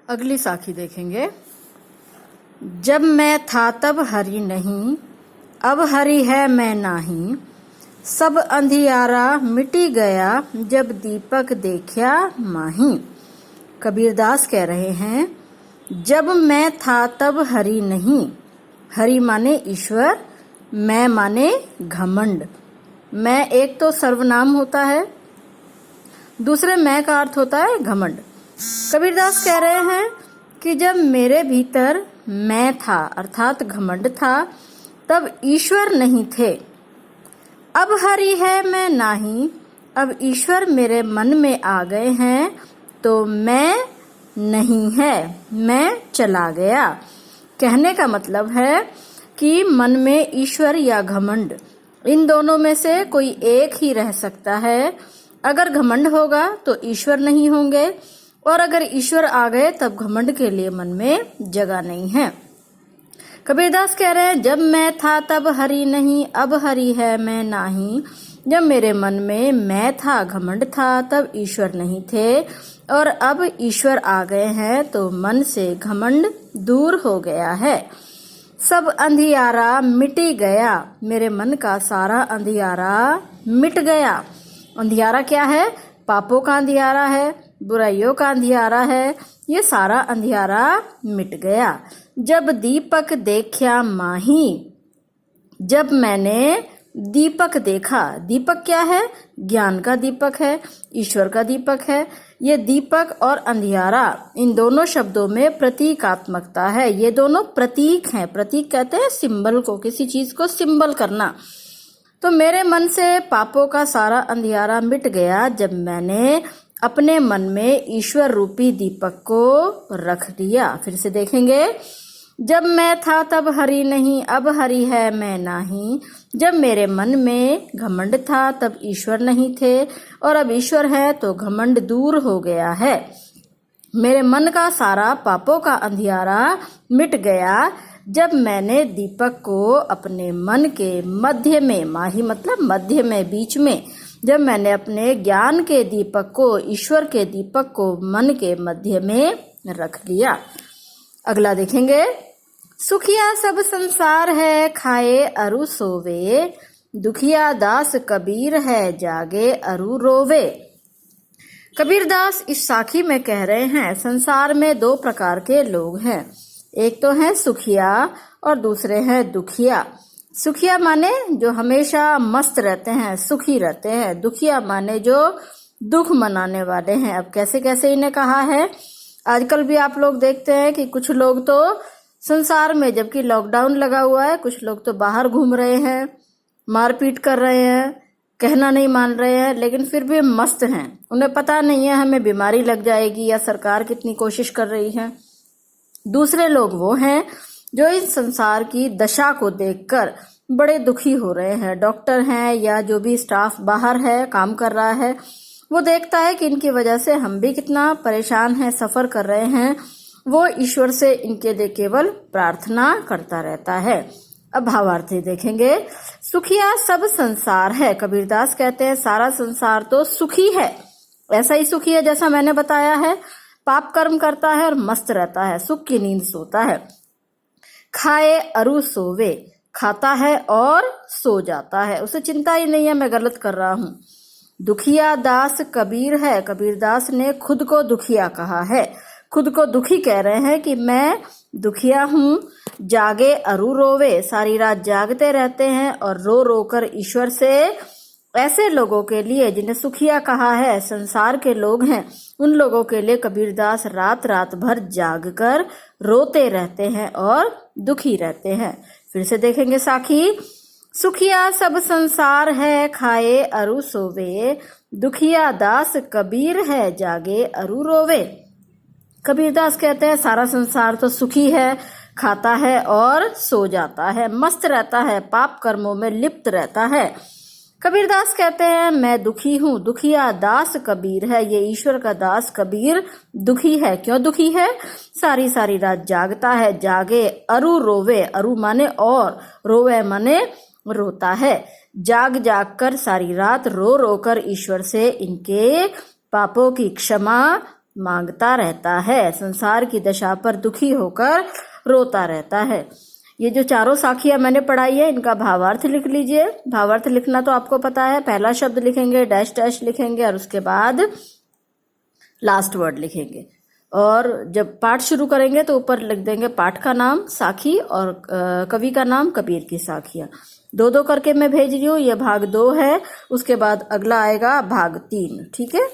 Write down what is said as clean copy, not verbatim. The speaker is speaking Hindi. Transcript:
अगली साखी देखेंगे। जब मैं था तब हरि नहीं, अब हरि है मैं नाही। सब अंधियारा मिटी गया, जब दीपक देखा माही। कबीरदास कह रहे हैं, जब मैं था तब हरि नहीं। हरि माने ईश्वर, मैं माने घमंड। मैं एक तो सर्वनाम होता है, दूसरे मैं का अर्थ होता है घमंड। कबीरदास कह रहे हैं कि जब मेरे भीतर मैं था अर्थात घमंड था, तब ईश्वर नहीं थे। अब हरि है मैं नाही, अब ईश्वर मेरे मन में आ गए हैं, तो मैं नहीं है, मैं चला गया। कहने का मतलब है कि मन में ईश्वर या घमंड, इन दोनों में से कोई एक ही रह सकता है। अगर घमंड होगा तो ईश्वर नहीं होंगे, और अगर ईश्वर आ गए तब घमंड के लिए मन में जगह नहीं है। कबीरदास कह रहे हैं, जब मैं था तब हरि नहीं, अब हरि है मैं नाही। जब मेरे मन में मैं था, घमंड था, तब ईश्वर नहीं थे, और अब ईश्वर आ गए हैं तो मन से घमंड दूर हो गया है। सब अंधियारा मिटी गया, मेरे मन का सारा अंधियारा मिट गया। अंधियारा क्या है? पापों का अंधियारा है, बुराइयों का अंधियारा है। ये सारा अंधियारा मिट गया। जब दीपक देखा माही, जब मैंने दीपक देखा। दीपक क्या है? ज्ञान का दीपक है, ईश्वर का दीपक है। ये दीपक और अंधियारा, इन दोनों शब्दों में प्रतीकात्मकता है। ये दोनों प्रतीक हैं। प्रतीक कहते हैं सिंबल को, किसी चीज को सिंबल करना। तो मेरे मन से पापों का सारा अंधियारा मिट गया जब मैंने अपने मन में ईश्वर रूपी दीपक को रख दिया। फिर से देखेंगे। जब मैं था तब हरि नहीं, अब हरि है मैं नाही। जब मेरे मन में घमंड था तब ईश्वर नहीं थे, और अब ईश्वर है तो घमंड दूर हो गया है। मेरे मन का सारा पापों का अंधियारा मिट गया जब मैंने दीपक को अपने मन के मध्य में, माही मतलब मध्य में, बीच में, जब मैंने अपने ज्ञान के दीपक को, ईश्वर के दीपक को मन के मध्य में रख लिया। अगला देखेंगे। सुखिया सब संसार है, खाए अरु सोवे। दुखिया दास कबीर है, जागे अरु रोवे। कबीरदास इस साखी में कह रहे हैं, संसार में दो प्रकार के लोग हैं। एक तो है सुखिया और दूसरे हैं दुखिया। सुखिया माने जो हमेशा मस्त रहते हैं, सुखी रहते हैं। दुखिया माने जो दुख मनाने वाले हैं। अब कैसे कैसे इन्हें कहा है। आजकल भी आप लोग देखते हैं कि कुछ लोग तो संसार में, जबकि लॉकडाउन लगा हुआ है, कुछ लोग तो बाहर घूम रहे हैं, मारपीट कर रहे हैं, कहना नहीं मान रहे हैं, लेकिन फिर भी मस्त हैं। उन्हें पता नहीं है हमें बीमारी लग जाएगी या सरकार कितनी कोशिश कर रही है। दूसरे लोग वो हैं जो इस संसार की दशा को देखकर बड़े दुखी हो रहे हैं। डॉक्टर हैं या जो भी स्टाफ बाहर है, काम कर रहा है, वो देखता है कि इनकी वजह से हम भी कितना परेशान हैं, सफर कर रहे हैं। वो ईश्वर से इनके लिए केवल प्रार्थना करता रहता है। अब भावार्थ देखेंगे। सुखिया सब संसार है। कबीरदास कहते हैं सारा संसार तो सुखी है, ऐसा ही सुखी है जैसा मैंने बताया है। पाप कर्म करता है और मस्त रहता है, सुख की नींद सोता है। खाए अरु सोवे, खाता है और सो जाता है, उसे चिंता ही नहीं है मैं गलत कर रहा हूँ। दुखिया दास कबीर है। कबीरदास ने खुद को दुखिया कहा है, खुद को दुखी कह रहे हैं कि मैं दुखिया हूँ। जागे अरु रोवे, सारी रात जागते रहते हैं और रो रो कर ईश्वर से। ऐसे लोगों के लिए जिन्हें सुखिया कहा है, संसार के लोग हैं, उन लोगों के लिए कबीरदास रात रात भर जागकर रोते रहते हैं और दुखी रहते हैं। फिर से देखेंगे साखी। सुखिया सब संसार है, खाए अरु सोवे। दुखिया दास कबीर है, जागे अरु रोवे। कबीरदास कहते हैं सारा संसार तो सुखी है, खाता है और सो जाता है, मस्त रहता है, पाप कर्मों में लिप्त रहता है। कबीरदास कहते हैं मैं दुखी हूँ। दुखिया दास कबीर है, ये ईश्वर का दास कबीर दुखी है। क्यों दुखी है? सारी सारी रात जागता है। जागे अरु रोवे, अरु माने और, रोवे माने रोता है। जाग जाग कर सारी रात रो रो कर ईश्वर से इनके पापों की क्षमा मांगता रहता है, संसार की दशा पर दुखी होकर रोता रहता है। ये जो चारों साखियां मैंने पढ़ाई है इनका भावार्थ लिख लीजिए। भावार्थ लिखना तो आपको पता है, पहला शब्द लिखेंगे, डैश डैश लिखेंगे और उसके बाद लास्ट वर्ड लिखेंगे। और जब पाठ शुरू करेंगे तो ऊपर लिख देंगे पाठ का नाम, साखी और कवि का नाम, कबीर की साखियां। दो दो करके मैं भेज रही हूँ। यह भाग 2 है, उसके बाद अगला आएगा भाग 3। ठीक है।